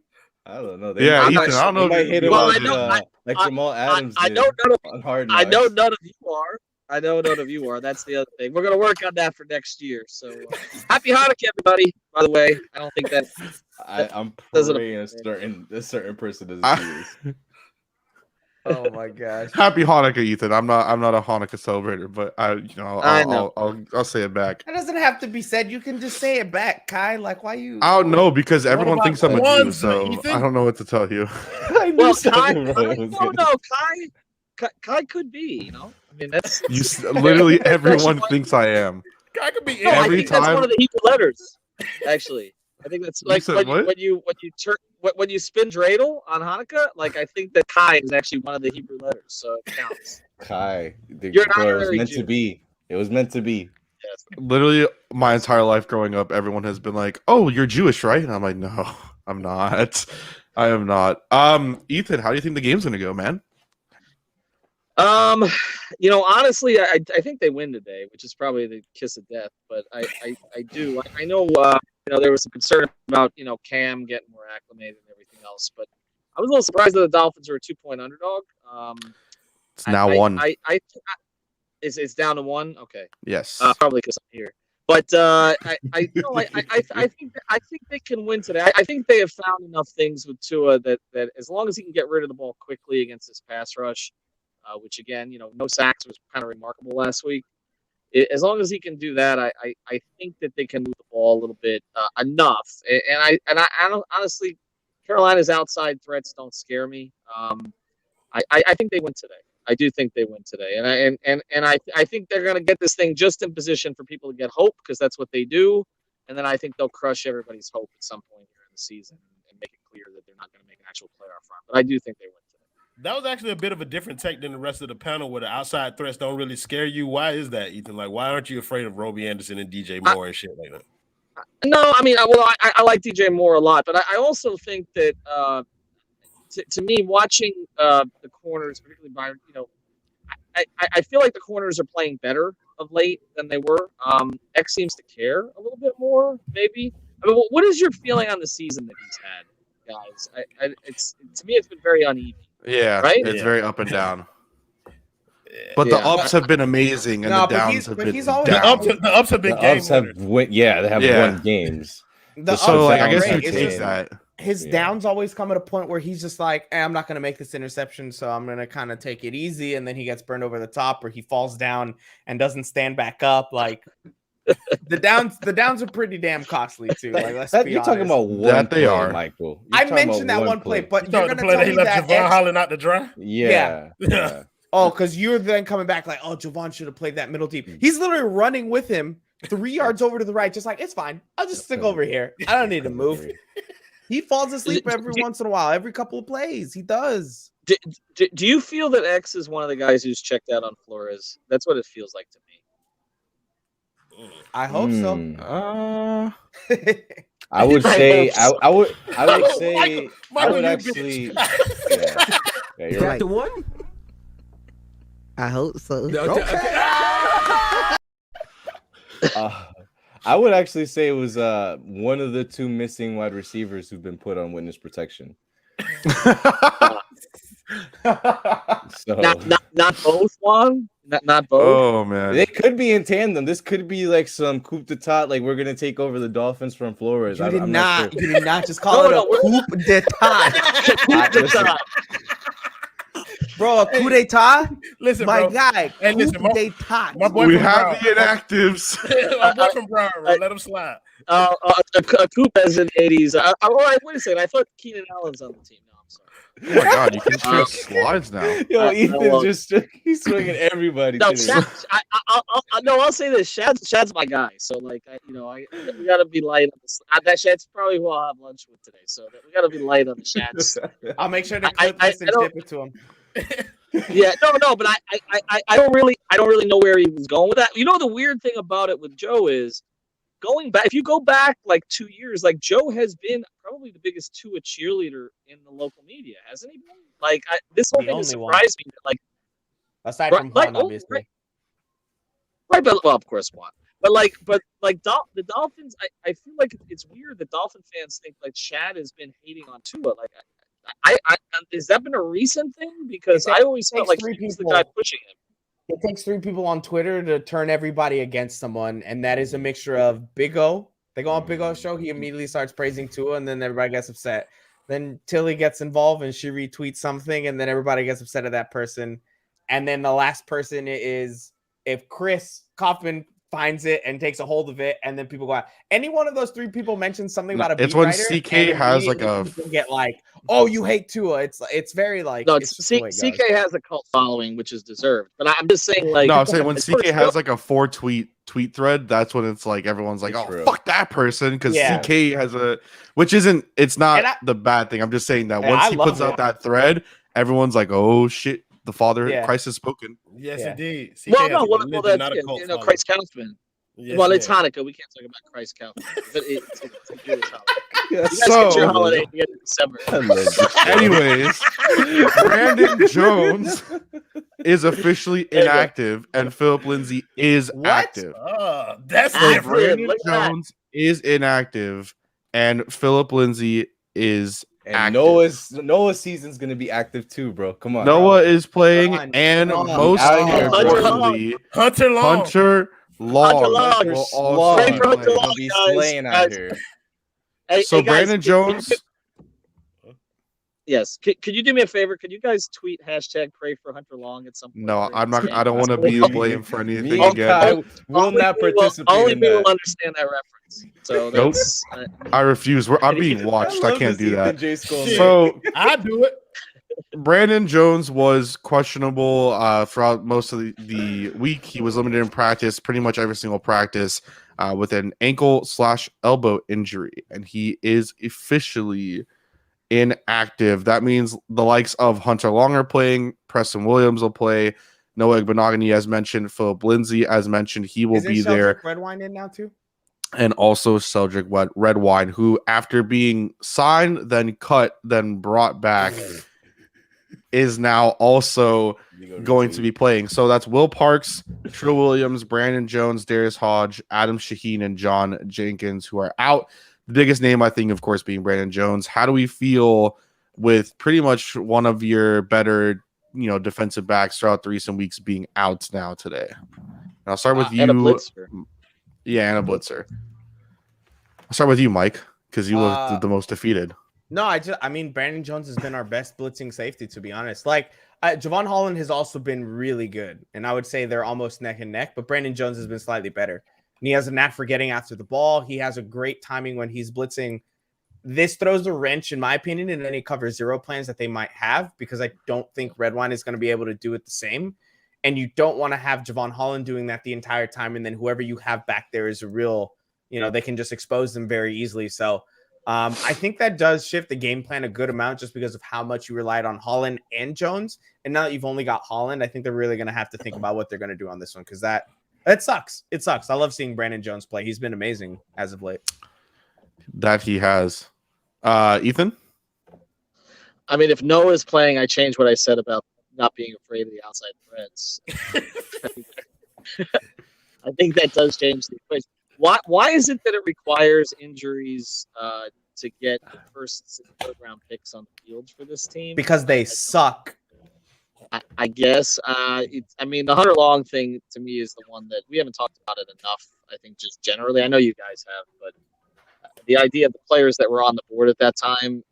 I don't know. Yeah, I'm Ethan. not I don't know. They if might you- hit him Well, with, I know- like Jamal Adams I did know none of on Hard I Knocks. know none of you are. I know none of you are. That's the other thing. We're gonna work on that for next year. So happy Hanukkah, everybody. By the way, I don't think that. I'm Doesn't- praying a certain person doesn't see this. Oh my gosh! Happy Hanukkah, Ethan. I'm not a Hanukkah celebrator, but I know. I'll say it back. That doesn't have to be said. You can just say it back, Kai. Like, why you? I don't know because everyone about thinks I'm a Jew, Kwanzaa, so Ethan? I don't know what to tell you. I knew Well, something Kai, wrong was gonna- Kai could be. You know, I mean that's. Literally everyone thinks I am. Guy could be No, I every think that's time- one of the Hebrew letters. Actually, I think that's like said what? when you spin dreidel on Hanukkah. Like I think that Kai is actually one of the Hebrew letters, so it counts. Kai, You're an bro, it was honorary meant Jew. to be. It was meant to be. Yes. Literally my entire life growing up, everyone has been like, "Oh, you're Jewish, right?" And I'm like, "No, I'm not. I am not." Ethan, how do you think the game's gonna go, man? Honestly, I think they win today, which is probably the kiss of death. But I do. I know, there was some concern about, Cam getting more acclimated and everything else. But I was a little surprised that the Dolphins were a 2-point underdog. It's now one. It's down to one. Okay. Yes. Probably because I'm here. But I think they can win today. I think they have found enough things with Tua that as long as he can get rid of the ball quickly against this pass rush, which again, no sacks was kind of remarkable last week. As long as he can do that, I think that they can move the ball a little bit enough. And I don't, honestly, Carolina's outside threats don't scare me. I think they win today. I do think they win today, and I think they're going to get this thing just in position for people to get hope because that's what they do, and then I think they'll crush everybody's hope at some point here in the season and make it clear that they're not going to make an actual playoff run. But I do think they win today. That was actually a bit of a different take than the rest of the panel where the outside threats don't really scare you. Why is that, Ethan? Like, why aren't you afraid of Roby Anderson and DJ Moore and shit like that? No, I mean, I like DJ Moore a lot, but I also think that to me, watching the corners, particularly Byron, I feel like the corners are playing better of late than they were. X seems to care a little bit more, maybe. I mean, what is your feeling on the season that he's had, guys? It's to me, it's been very uneven. Yeah, Right? it's Yeah. very up and down. But the Yeah. ups have been amazing, and No, the but downs he's- have but been he's always- The down. ups have been The game ups have winners. they have Yeah. won games. The So, ups like, are I guess great. you It's take just that. his Yeah. downs always come at a point where he's just like, I'm not going to make this interception, so I'm going to kind of take it easy, and then he gets burned over the top, or he falls down and doesn't stand back up. Like the downs are pretty damn costly too. Like let's be You're talking honest. about one That they play, are. Michael. You're I talking mentioned about that one play, but You you're talking going the to play tell that me he left that Javon X- Holland out to dry? Yeah. Yeah. Oh, because you're then coming back like, oh, Javon should have played that middle deep. He's literally running with him 3 yards over to the right, just like, it's fine. I'll just stick over here. I don't need to move. He falls asleep every once in a while, every couple of plays. He does. Do you feel that X is one of the guys who's checked out on Flores? That's what it feels like to me. I hope I would I say hope I would say Michael, I would you actually bitch. yeah, you're right. one? I hope so. I would actually say it was one of the two missing wide receivers who've been put on witness protection. So Not both, Juan. Not both. Oh man. They could be in tandem. This could be like some coup d'etat, like we're gonna take over the Dolphins from Flores. You did I'm not. sure. You did not just call it a coup d'etat, Listen, bro. A coup d'etat, Listen, my bro. guy. Hey, Coup listen, d'etat. my boy We from have the Broward. inactives. My boy from Broward, bro. Let him slide. A coup as in the 80s. Wait a second. I thought Keenan Allen's on the team. No, I'm sorry. Oh my god, you can trip slides now. Yo, Ethan's I just he's swinging everybody. No, today. Shad, I'll say this. Shad's my guy. So like, we gotta be light on this. Shad's probably who I'll have lunch with today. So we gotta be light on the Shads. I'll make sure to I- clip I- this and I don't- ship it to him. Yeah, no, but I don't really know where he was going with that. You know, the weird thing about it with Joe is going back. If you go back like 2 years, like Joe has been probably the biggest Tua cheerleader in the local media, hasn't he been? Like this whole The thing has only one. surprised me. Like Aside Right, from like, Han, oh, obviously. right, but well, of course, Juan. But the Dolphins, I feel like it's weird that Dolphin fans think like Shad has been hating on Tua. Like, I has that been a recent thing? Because I always felt like three he was the people. guy pushing him. It takes 3 people on Twitter to turn everybody against someone, and that is a mixture of Big O. They go on Big O's show, he immediately starts praising Tua, and then everybody gets upset. Then Tilly gets involved, and she retweets something, and then everybody gets upset at that person. And then the last person is if Chris Kaufman finds it and takes a hold of it, and then people go out. Any one of those 3 people mentions something about a beat It's when writer, CK and has, like, immediately a- people get like, "Oh, you hate Tua." It's very like No, it's just the way it goes. CK has a cult following, which is deserved. But I'm just saying, like, No, I'm saying when at CK first, has like a 4 tweet thread, that's when it's like everyone's like, It's "Oh, true. fuck that person," because Yeah. CK has which isn't. It's not And I- the bad thing. I'm just saying that Yeah, once I he love puts out it. that thread, everyone's like, "Oh shit, the Father Yeah. Christ has spoken." Yes, Yeah. indeed. CK well, has no, a well, religion, that's not a it. cult You know, following. Christ Kaufman. Yes, well, yes. it's Hanukkah. We can't talk about Christ Kaufman. But it's a Jewish holiday. You guys So- get your holiday you get in December. Anyways, Brandon Jones is officially There you go. inactive, and Philip Lindsay is What? active. That's Ah, different. Brandon look at that. Jones is inactive, and Philip Lindsay is And active. Noah's season's gonna be active too, bro. Come on. Noah is playing, Come on. and Come on. most Out here, bro. importantly, Hunter Long. Hunter Long Hunter Long. will Slaw. also Pray be for Hunter playing. Long. Gonna be guys, slaying out guys. here. Hey, So hey, guys, Brandon Jones, yes. Could you do me a favor? Could you guys tweet hashtag pray for Hunter Long at some point? no, during I'm this not. game? I don't want to be Me- the blame for anything Me and again. Kai will Only not me will- participate Only in me will that. understand that reference. So Nope. that's I refuse. I'm being watched. I love can't this do that. Ethan J. Skull Shit. So I do it. Brandon Jones was questionable throughout most of the week. He was limited in practice, pretty much every single practice, with an ankle/elbow injury, and he is officially inactive. That means the likes of Hunter Long are playing, Preston Williams will play, Noah Igbenogany as mentioned, Philip Lindsay as mentioned, he will Isn't be Sheldrick there, Redwine in now too? and also Celdric Redwine, who after being signed, then cut, then brought back, is now also going to be playing. So that's Will Parks, Trill Williams, Brandon Jones, Darius Hodge, Adam Shaheen, and John Jenkins, who are out. The biggest name, I think, of course, being Brandon Jones. How do we feel with pretty much one of your better, defensive backs throughout the recent weeks being out now today? And I'll start with you. And a blitzer. Yeah, and a blitzer. I'll start with you, Mike, because you looked the most defeated. No, I mean, Brandon Jones has been our best blitzing safety, to be honest. Like, Javon Holland has also been really good, and I would say they're almost neck and neck, but Brandon Jones has been slightly better. And he has a knack for getting after the ball. He has a great timing when he's blitzing. This throws a wrench, in my opinion, in any cover zero plans that they might have, because I don't think Redwine is going to be able to do it the same. And you don't want to have Javon Holland doing that the entire time, and then whoever you have back there is a real, they can just expose them very easily. So I think that does shift the game plan a good amount just because of how much you relied on Holland and Jones. And now that you've only got Holland, I think they're really going to have to think about what they're going to do on this one, because that sucks. It sucks. I love seeing Brandon Jones play. He's been amazing as of late. That he has. Ethan? I mean, if Noah's playing, I change what I said about not being afraid of the outside threats. I think that does change the equation. Why is it that it requires injuries to get the first and third round picks on the field for this team? Because they suck. I guess. I mean, the Hunter Long thing to me is the one that we haven't talked about it enough. I think just generally, I know you guys have, but the idea of the players that were on the board at that time,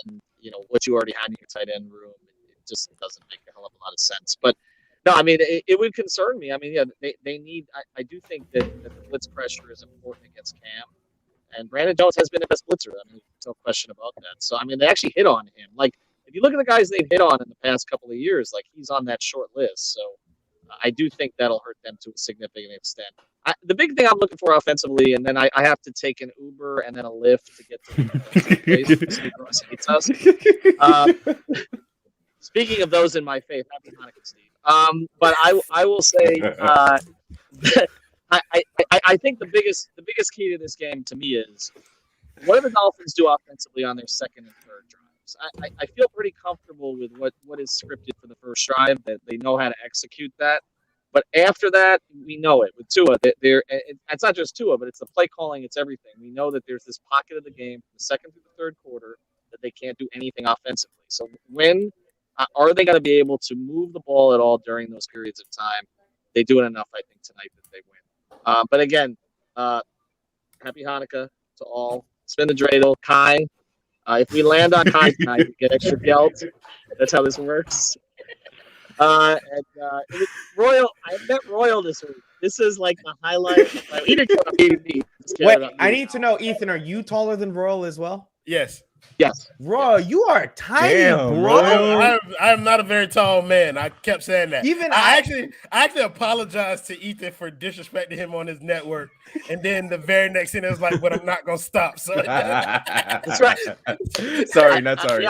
and what you already had in your tight end room, it just doesn't make a hell of a lot of sense. But no, I mean, it would concern me. I mean, yeah, they need. I do think that the blitz pressure is important against Cam, and Brandon Jones has been the best blitzer. I mean, there's no question about that. So I mean, they actually hit on him. Like, if you look at the guys they've hit on in the past couple of years, like he's on that short list. So I do think that'll hurt them to a significant extent. The big thing I'm looking for offensively, and then I have to take an Uber and then a Lyft to get to the place. Hates us. Speaking of those in my faith, happy Hanukkah, Steve. But I will say, I think the biggest key to this game to me is what do the Dolphins do offensively on their second and third drives? I feel pretty comfortable with what is scripted for the first drive, that they know how to execute that. But after that, we know it with Tua. It's not just Tua, but it's the play calling. It's everything. We know that there's this pocket of the game from the second through the third quarter that they can't do anything offensively. So when are they going to be able to move the ball at all during those periods of time? They do it enough, I think, tonight that they win. But again, happy Hanukkah to all. Spin the dreidel. Kai. If we land on Kai tonight, we get extra gelt. That's how this works. Royal, I met Royal this week. This is like the highlight. He didn't come to me. Wait, I need to know, Ethan, are you taller than Royal as well? Yes. Yes. Royal, you are tiny, Damn, bro. I am not a very tall man. I kept saying that. Even I actually apologized to Ethan for disrespecting him on his network, and then the very next thing it was like, "But I'm not gonna stop." So that's right. Sorry, not sorry.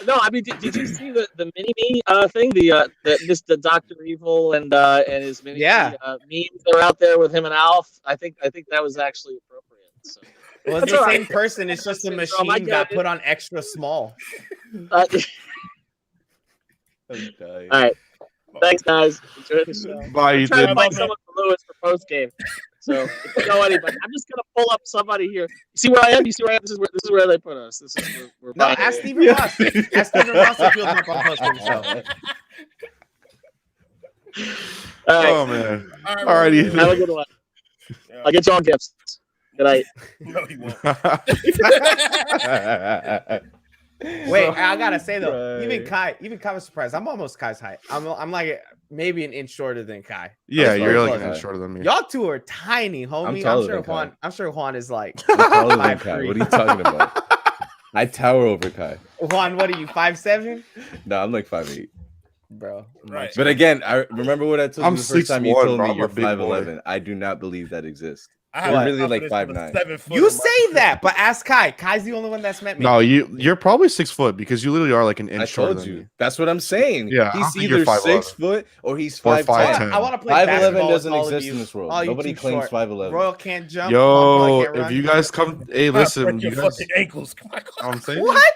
No, I mean, did you see the mini me thing? The Dr. Evil and his mini memes that are out there with him and Alf. I think that was actually appropriate. So. Well, it's the same person. It's just a machine got put on extra small. All right. Thanks, guys. Enjoy the show. Bye, I'm trying to Ethan. find someone for Lewis for post game. So if you know anybody, I'm just gonna pull up somebody here. You see where I am? This is where they put us. This is where No, ask Stephen Ross. Ask Stephen Ross if he'll jump on post game show. All right. Oh man. All right, Ethan. Have a good one. I'll get you all gifts. Good night. No, he won't. Wait, I gotta say though, even Kai was surprised. I'm almost Kai's height. I'm like maybe an inch shorter than Kai. Yeah, you're like close. an inch shorter than me. Y'all two are tiny, homie. I'm sure Juan is like I'm taller than 5'3". Kai. What are you talking about? I tower over Kai. Juan, what are you, 5'7"? No, I'm like 5'8". Bro. Right. But again, I remember what I told I'm you the first time you 6'1", told bro. me I'm you're a big boy. 5'11". I do not believe that exists. I You're have really like confidence 5'9". with a 7-footer. You say that, but ask Kai. Kai's the only one that's met me. No, you're probably 6 foot because you literally are like an I inch shorter told than you. me. That's what I'm saying. Yeah, I he's think you're either 5'11". 6 foot or he's Or 5'10". 5'10". I want to play 5'11" basketball with doesn't all of exist you. in this world. All you Nobody too claims short. 5'11". Royal can't jump. Yo, can't run. if you guys come, hey, I'll listen, break you your guys. fucking ankles. Come on, I'm saying. What?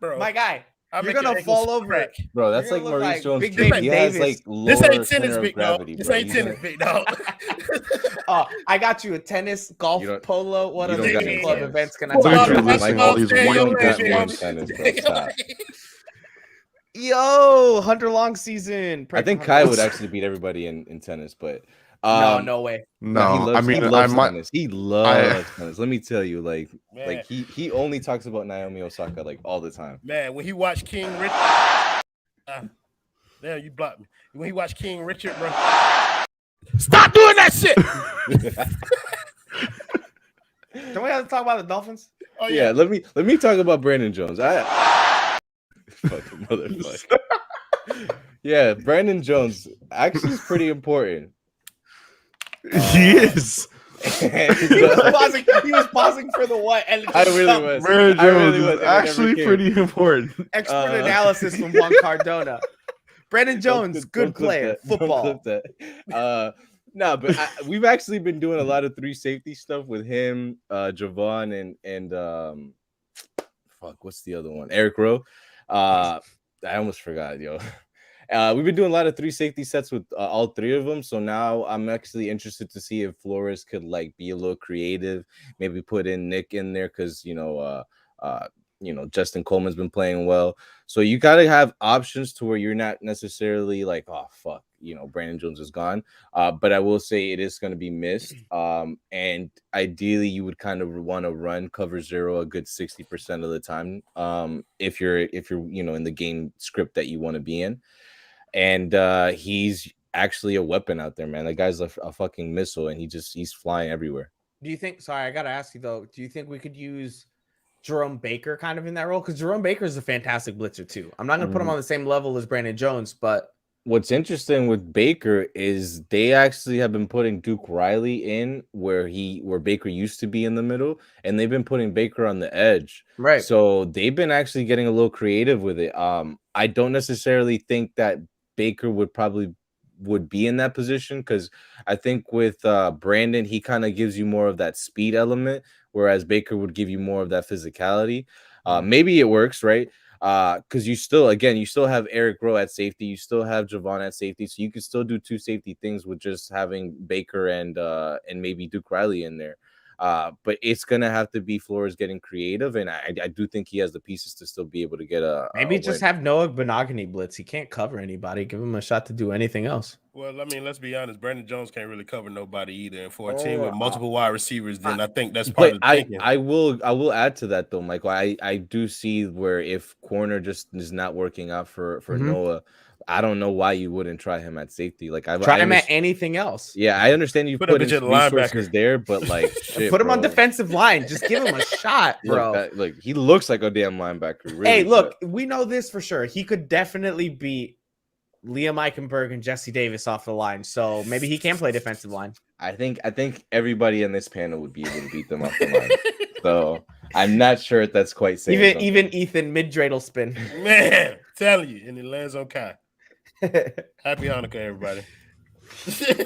bro. My guy, I'll you're make your gonna ankles fall over. crack. Bro, that's You're like gonna look Maurice like Jones. Big Big Baby he has Davis. like lower This ain't center tennis, of big gravity, dog. This bro. ain't He's tennis, big dog. Oh, I got you a tennis, golf, You don't- polo. What you other don't got Pregame any club tennis. events can I Pull Dude, talk out you're the about? listening basketball, all these stay in white your You lane, got big more dog. tennis, bro. Stop. Yo, Hunter Long season. I think Kai would actually beat everybody in tennis, but No way. No, he I loves might. tennis. He loves tennis. Let me tell you, like he only talks about Naomi Osaka like all the time. Man, when he watched King Richard, damn, you blocked me. When he watched King Richard, bro, stop doing that shit. Don't we have to talk about the Dolphins? Oh Yeah, let me talk about Brandon Jones. Fucking motherfucker. Yeah, Brandon Jones actually is pretty important. He is. He was pausing for the what? And I really was. Brandon I really Jones was, is and it actually never came. pretty important. Expert analysis from Juan Cardona. Brandon Jones, Don't good clip player, that. Don't football. clip that. No, but we've actually been doing a lot of 3 safety stuff with him, Javon, and fuck, what's the other one? Eric Rowe. I almost forgot, yo. We've been doing a lot of 3 safety sets with all 3 of them. So now I'm actually interested to see if Flores could like be a little creative, maybe put in Nick in there because Justin Coleman's been playing well. So you got to have options to where you're not necessarily like, oh, fuck, Brandon Jones is gone. But I will say it is going to be missed. And ideally, you would kind of want to run cover 0 a good 60% of the time if you're in the game script that you want to be in. And he's actually a weapon out there, man. That guy's a fucking missile, and he's flying everywhere. Do you think? Sorry, I gotta ask you though. Do you think we could use Jerome Baker kind of in that role? Because Jerome Baker is a fantastic blitzer too. I'm not gonna put him on the same level as Brandon Jones, but what's interesting with Baker is they actually have been putting Duke Riley in where Baker used to be in the middle, and they've been putting Baker on the edge. Right. So they've been actually getting a little creative with it. I don't necessarily think that Baker would be in that position, because I think with Brandon, he kind of gives you more of that speed element, whereas Baker would give you more of that physicality. Maybe it works, right? Because you still have Eric Rowe at safety, you still have Javon at safety, so you can still do 2 safety things with just having Baker and maybe Duke Riley in there. But it's gonna have to be Flores getting creative, and I do think he has the pieces to still be able to get maybe just win. have Noah Benogany blitz. He can't cover anybody. Give him a shot to do anything else. Well, I mean, let's be honest. Brandon Jones can't really cover nobody either. And for a team with multiple wide receivers, then I think that's part of the thinking. I will add to that though, Michael. I do see where if corner just is not working out for Noah, I don't know why you wouldn't try him at safety. Like try him at anything else. Yeah, I understand you put in resources there, but like shit, put him on defensive line. Just give him a shot, bro. Look, he looks like a damn linebacker. Really, hey, look, we know this for sure. He could definitely beat Liam Eichenberg and Jesse Davis off the line. So maybe he can play defensive line. I think everybody in this panel would be able to beat them off the line. So I'm not sure if that's quite safe. Even Ethan mid-dreidel spin. Man, telling you, and it lands on Kai. Happy Hanukkah, everybody.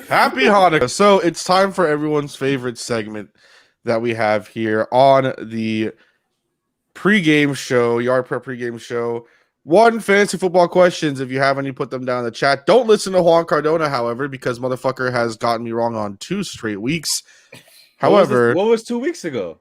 Happy Hanukkah. So it's time for everyone's favorite segment that we have here on the pregame show, YardPrep pregame show. 1 fantasy football questions. If you have any, put them down in the chat. Don't listen to Juan Cardona, however, because motherfucker has gotten me wrong on 2 straight weeks. However, what was 2 weeks ago?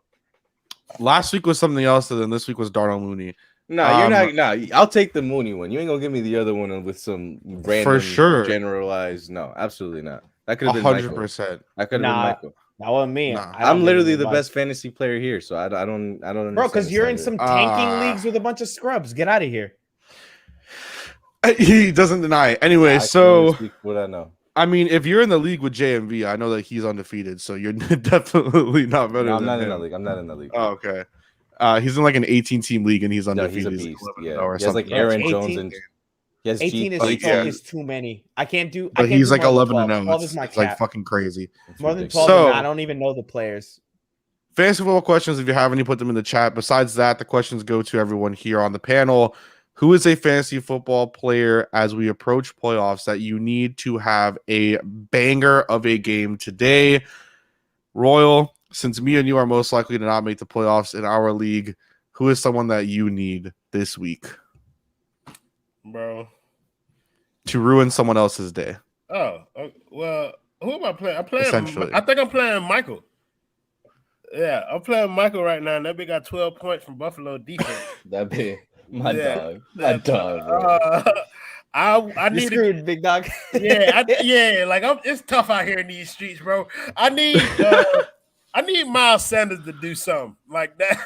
Last week was something else, and then this week was Darnell Mooney. No, you're not. No, I'll take the Mooney one. You ain't gonna give me the other one with some random, for sure, generalized. No, absolutely not. That could have been 100%. That could have been Michael. That wasn't me. Nah. I'm literally the best fantasy player here, so I don't. Bro, because you're in some tanking leagues with a bunch of scrubs. Get out of here. He doesn't deny it. Anyway, so what I know. I mean, if you're in the league with JMV, I know that he's undefeated, so you're definitely not better. No, I'm not in that league. I'm not in that league. Oh, okay. He's in like an 18-team league, and he's undefeated. No, he's a beast. He has like Aaron Jones and he has 18 is too many. I can't do. But he's like 11-0. 12 is my it's like fucking crazy. More than 12. So, I don't even know the players. Fantasy football questions. If you have any, put them in the chat. Besides that, the questions go to everyone here on the panel. Who is a fantasy football player as we approach playoffs that you need to have a banger of a game today? Royal, since me and you are most likely to not make the playoffs in our league, who is someone that you need this week? Bro. To ruin someone else's day. Oh, well, who am I playing? I think I'm playing Michael. Yeah, I'm playing Michael right now, and that big got 12 points from Buffalo defense. That big. My dog. I need screwed, big dog. It's tough out here in these streets, bro. I need Miles Sanders to do something like that.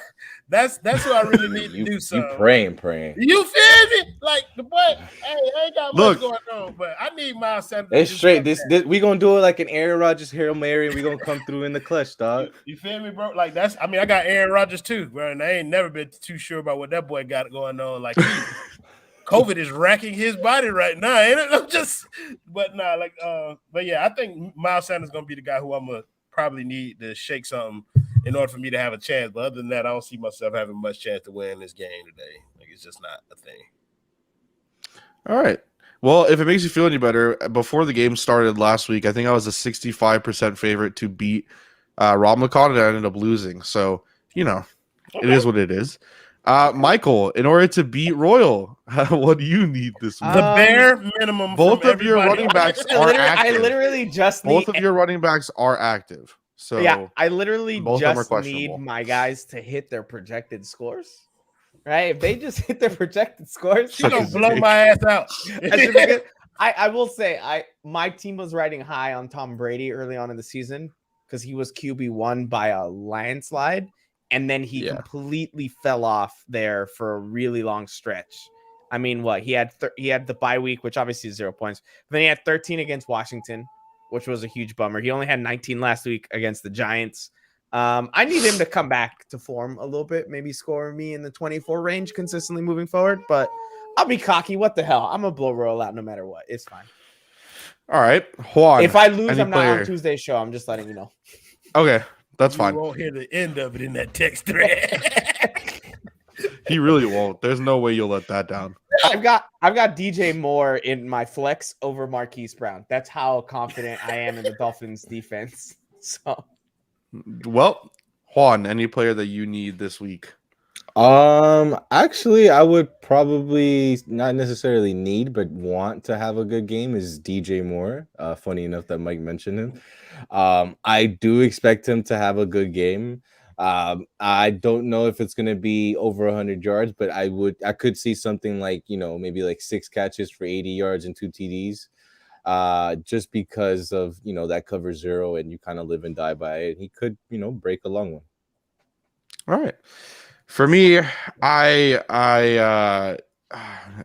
That's what I really need to do. Something. You praying. You feel me? Like the boy. Hey, I ain't got much going on, but I need Miles Sanders. It's straight. This we gonna do it like an Aaron Rodgers Hail Mary, and we gonna come through in the clutch, dog. You feel me, bro? Like that's. I mean, I got Aaron Rodgers too, bro, and I ain't never been too sure about what that boy got going on. Like, COVID is racking his body right now, ain't it? But yeah, I think Miles Sanders is gonna be the guy who I'm gonna probably need to shake something in order for me to have a chance. But other than that, I don't see myself having much chance to win this game today. Like, it's just not a thing. All right. Well, if it makes you feel any better, before the game started last week, I think I was a 65% favorite to beat Rob McCon, and I ended up losing. So, It is what it is. Michael, in order to beat Royal, what do you need this week? The bare minimum. Both of your running backs are active. I literally just both of your running backs are active. So yeah, I literally just need my guys to hit their projected scores. right? If they just hit their projected scores, She's gonna his blow dick. my ass out. that should be good. I will say my team was riding high on Tom Brady early on in the season because he was QB1 by a landslide, and then he completely fell off there for a really long stretch. I mean, what he had the bye week, which obviously is 0 points. But then he had 13 against Washington, which was a huge bummer. He only had 19 last week against the Giants. I need him to come back to form a little bit, maybe score me in the 24 range consistently moving forward, but I'll be cocky. What the hell? I'm gonna blow Royal out no matter what. It's fine. All right, Juan. If I lose, any I'm not on Tuesday's show. I'm just letting you know. Okay, that's fine. You won't hear the end of it in that text thread. He really won't. There's no way you'll let that down. I've got DJ Moore in my flex over Marquise Brown. That's how confident I am in the Dolphins defense. So, Well, Juan, any player that you need this week? Actually, I would probably not necessarily need, but want to have a good game is DJ Moore. Funny enough that Mike mentioned him. I do expect him to have a good game. I don't know if it's going to be over 100 yards, but I could see something like, maybe like 6 catches for 80 yards and 2 TDs. Just because of, that cover 0 and you kind of live and die by it. He could, break a long one. All right. For me,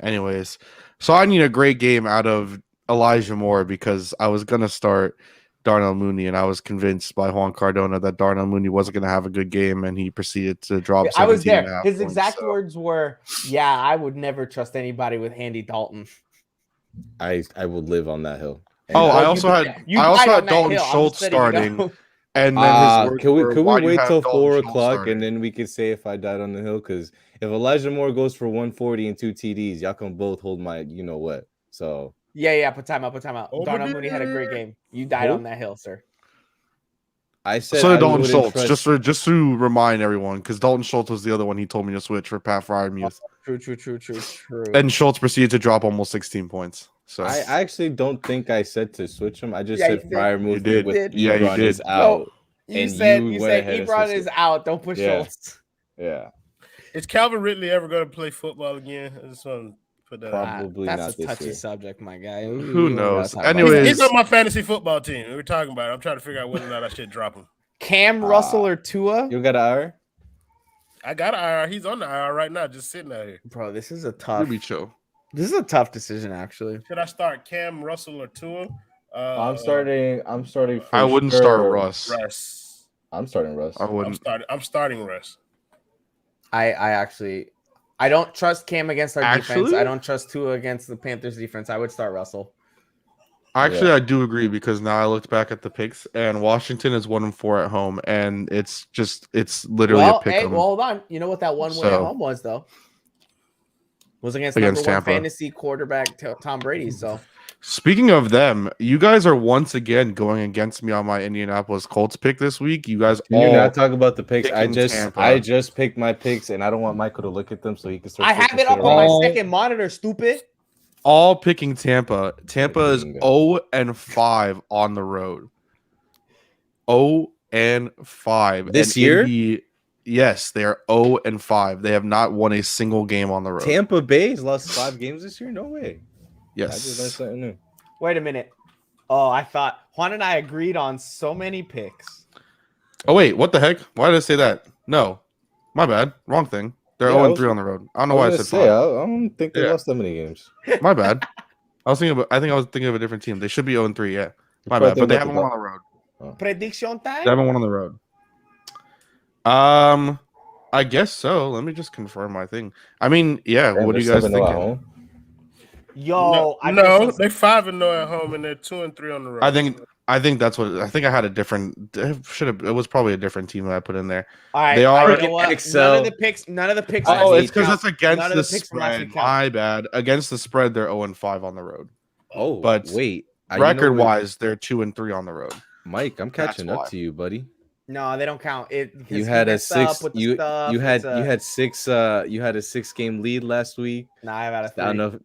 anyways, so I need a great game out of Elijah Moore because I was going to start Darnell Mooney, and I was convinced by Juan Cardona that Darnell Mooney wasn't going to have a good game, and he proceeded to drop 17. I was there. His exact words were, "Yeah, I would never trust anybody with Andy Dalton." I would live on that hill. And I also had Dalton Schultz starting, and then his can we wait till 4 Schultz o'clock starting? and then we can say if I died on the hill? Because if Elijah Moore goes for 140 and 2 TDs, y'all can both hold my what. So yeah, put time out. Darnell Mooney had a great game. You died on that hill, sir. I said so did Dalton Schultz. Just to remind everyone, because Dalton Schultz was the other one he told me to switch for Pat Fryermuth. True. And Schultz proceeded to drop almost 16 points. So I actually don't think I said to switch him. I just said Fryermuth did. with Yeah, you did. is out. You said Ebron is out. Don't push Schultz. Yeah. Is Calvin Ridley ever going to play football again? I just want to put that out. Probably That's not a this touchy year. subject, my guy. Who knows? Anyways, he's on my fantasy football team. We were talking about it. I'm trying to figure out whether or not I should drop him. Cam Russell or Tua? You got an IR? I got an IR. He's on the IR right now, just sitting out here. Bro, this is a tough. This is a tough decision, actually. Should I start Cam Russell or Tua? I'm starting. I wouldn't start Russ. I'm starting Russ. I wouldn't. I'm starting Russ. I don't trust Cam against our defense. I don't trust Tua against the Panthers defense. I would start Russell. Actually, I do agree because now I looked back at the picks and Washington is 1-4 at home, and it's literally a pick. Well, hold on. You know what that one win at home was though? Was against number 1 Tampa. fantasy quarterback Tom Brady. So speaking of them, you guys are once again going against me on my Indianapolis Colts pick this week. You guys Can you not talk about the picks? I Tampa. just picked my picks, and I don't want Michael to look at them so he can start. I have it up on my second monitor. Stupid. All picking Tampa. Tampa is 0-5 on the road. 0-5 this year. Yes, they are 0-5. They have not won a single game on the road. Tampa Bay has lost 5 games this year. No way. Yes. I just learned something new. Wait a minute. Oh, I thought Juan and I agreed on so many picks. Oh wait, what the heck? Why did I say that? No, my bad. Wrong thing. They're 0-3 on the road. I don't know why I said 5. I don't think they lost that many games. My bad. I was thinking of a different team. They should be 0-3. Yeah, my bad. But they haven't won on the road. Prediction time. They haven't won on the road. I guess so. Let me just confirm my thing. I mean, yeah. What do you guys think? Yo, no, they're 5-0 at home and they're 2-3 on the road. I think that's what I think. I had a different. It was probably a different team that I put in there. All right, they are Excel. None of the picks. Oh, it's because it's against the spread. My bad. Against the spread, they're 0-5 on the road. Oh, but wait. Record-wise, they're 2-3 on the road. Mike, I'm catching up to you, buddy. No, they don't count. You had a 6. You had a 6-game lead last week. Now I've had a 3.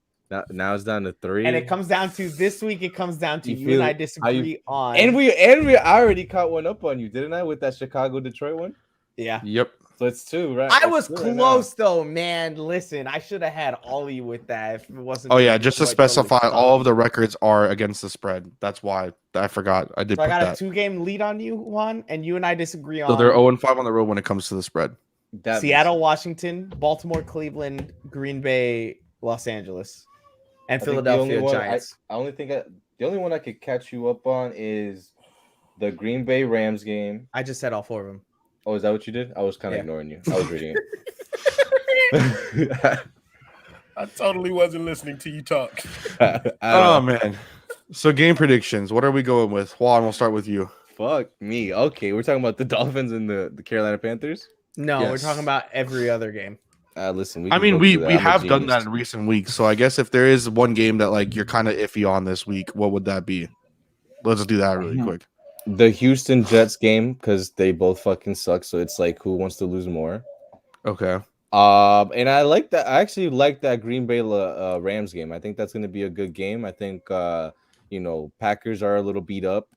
Now it's down to 3. And it comes down to this week. It comes down to you and I disagree on. And I already caught one up on you, didn't I, with that Chicago Detroit one? Yeah. Yep. So it's 2, right? I It's was 2 right now. close though, man. Listen, I should have had Ollie with that if it wasn't. Oh for yeah, the just to Detroit totally specify, sucked. all of the records are against the spread. That's why I forgot. I did So I put got a that. 2-game lead on you, Juan, and you and I disagree So on they're 0-5 on the road when it comes to the spread. That Seattle, Washington, Baltimore, Cleveland, Green Bay, Los Angeles, and I think the only Philadelphia one Giants. I only think the only one I could catch you up on is the Green Bay Rams game. I just said all 4 of them. Oh, is that what you did? I was kind of Yeah. ignoring you. I was reading it. I totally wasn't listening to you talk. Oh man. So game predictions. What are we going with? Juan, we'll start with you. Fuck me. Okay, we're talking about the Dolphins and the Carolina Panthers. No, we're Yes. talking about every other game. Listen, I can mean, go we through that. I'm a have done genius. that in recent weeks. So I guess if there is one game that like you're kind of iffy on this week, what would that be? Let's do that really quick. The Houston Jets game, because they both fucking suck. So it's like, who wants to lose more? Okay. And I like that. I actually like that Green Bay Rams game. I think that's going to be a good game. I think Packers are a little beat up.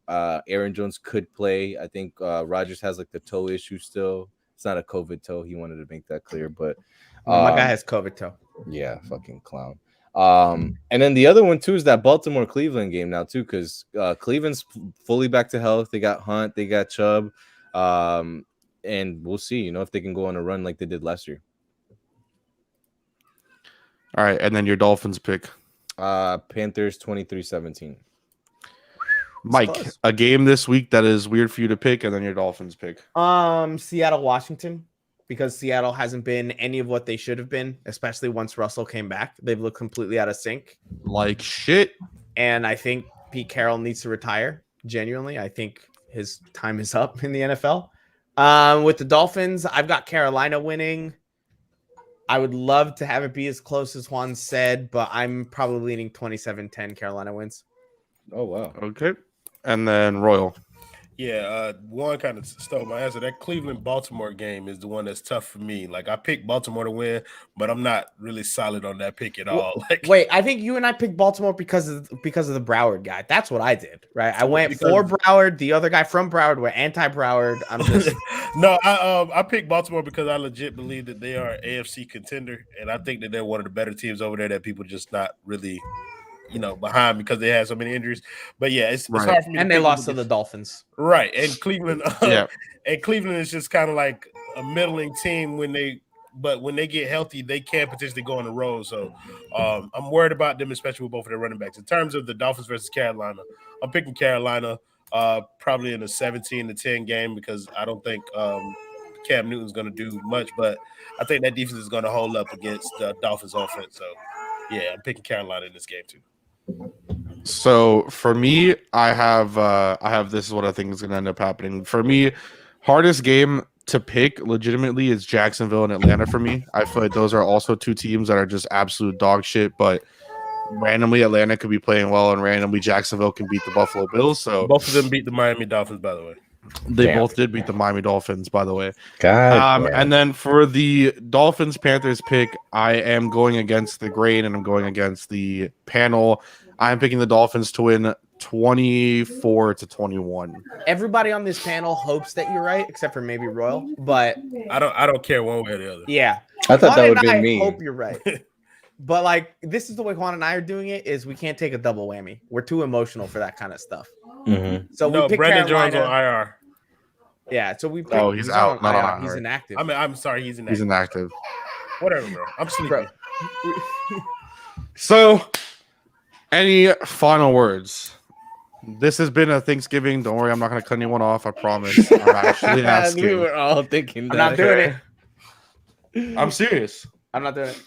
Aaron Jones could play. I think Rodgers has like the toe issue still. It's not a COVID toe. He wanted to make that clear, but My guy has COVID toe. yeah, fucking clown. And then the other one too is that Baltimore Cleveland game now too, because Cleveland's fully back to health. They got Hunt, they got Chubb, and we'll see. If they can go on a run like they did last year. All right, and then your Dolphins pick. Panthers 23-17. Mike, close. a game this week that is weird for you to pick, and then your Dolphins pick. Seattle, Washington, because Seattle hasn't been any of what they should have been, especially once Russell came back. They've looked completely out of sync. Like shit. And I think Pete Carroll needs to retire. Genuinely, I think his time is up in the NFL. With the Dolphins, I've got Carolina winning. I would love to have it be as close as Juan said, but I'm probably leaning 27-10 Carolina wins. Oh wow. Okay. And then Royal. Yeah, one kind of stole my answer. That Cleveland-Baltimore game is the one that's tough for me. Like, I picked Baltimore to win, but I'm not really solid on that pick at all. Like, Wait, I think you and I picked Baltimore because of the Broward guy. That's what I did, right? I went for Broward. The other guy from Broward went anti-Broward. I'm just no, I picked Baltimore because I legit believe that they are an AFC contender, and I think that they're one of the better teams over there that people just not really, behind because they had so many injuries. But yeah, it's hard for me. And they lost to the Dolphins, right? And Cleveland, Yeah. And Cleveland is just kind of like a middling team when they get healthy, they can potentially go on the road. So I'm worried about them, especially with both of their running backs. In terms of the Dolphins versus Carolina, I'm picking Carolina probably in a 17-10 game because I don't think Cam Newton's going to do much, but I think that defense is going to hold up against the Dolphins offense. So yeah, I'm picking Carolina in this game too. So for me, I have this is what I think is going to end up happening. For me, hardest game to pick legitimately is Jacksonville and Atlanta for me. I feel like those are also two teams that are just absolute dog shit, but randomly Atlanta could be playing well and randomly Jacksonville can beat the Buffalo Bills. So Both of them beat the Miami Dolphins, by the way. they both did beat the Miami Dolphins, by the way. God. And then for the Dolphins Panthers pick, I am going against the grain and I'm going against the panel. I'm picking the Dolphins to win 24-21. everybody on this panel hopes that you're right, except for maybe Royal. But I don't care one way or the other. yeah, I thought Juan that would and be I me. hope you're right. But like, this is the way Juan and I are doing it. Is we can't take a double whammy. We're too emotional for that kind of stuff. Mhm. So we No, pick Brandon Carolina. Jones on IR. Yeah, so we. Pick, Oh, he's out, not on He's IR. inactive. I'm sorry, he's He's inactive. Whatever, bro. I'm sleeping. Bro. So, any final words? This has been a Thanksgiving. Don't worry, I'm not going to cut anyone off. I promise. I'm actually we asking. were all thinking I'm that. not doing it. I'm serious. I'm not doing it.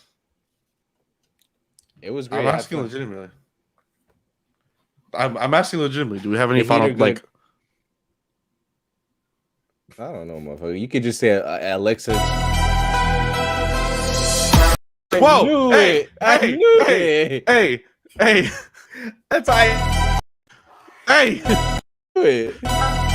It was great. I'm asking legitimately. I'm asking legitimately. Do we have any If final you're like? I don't know, motherfucker. You could just say Alexa. Whoa! knew Hey! it. I Hey! knew Hey! it. Hey! Hey! That's fine. Hey! Knew it.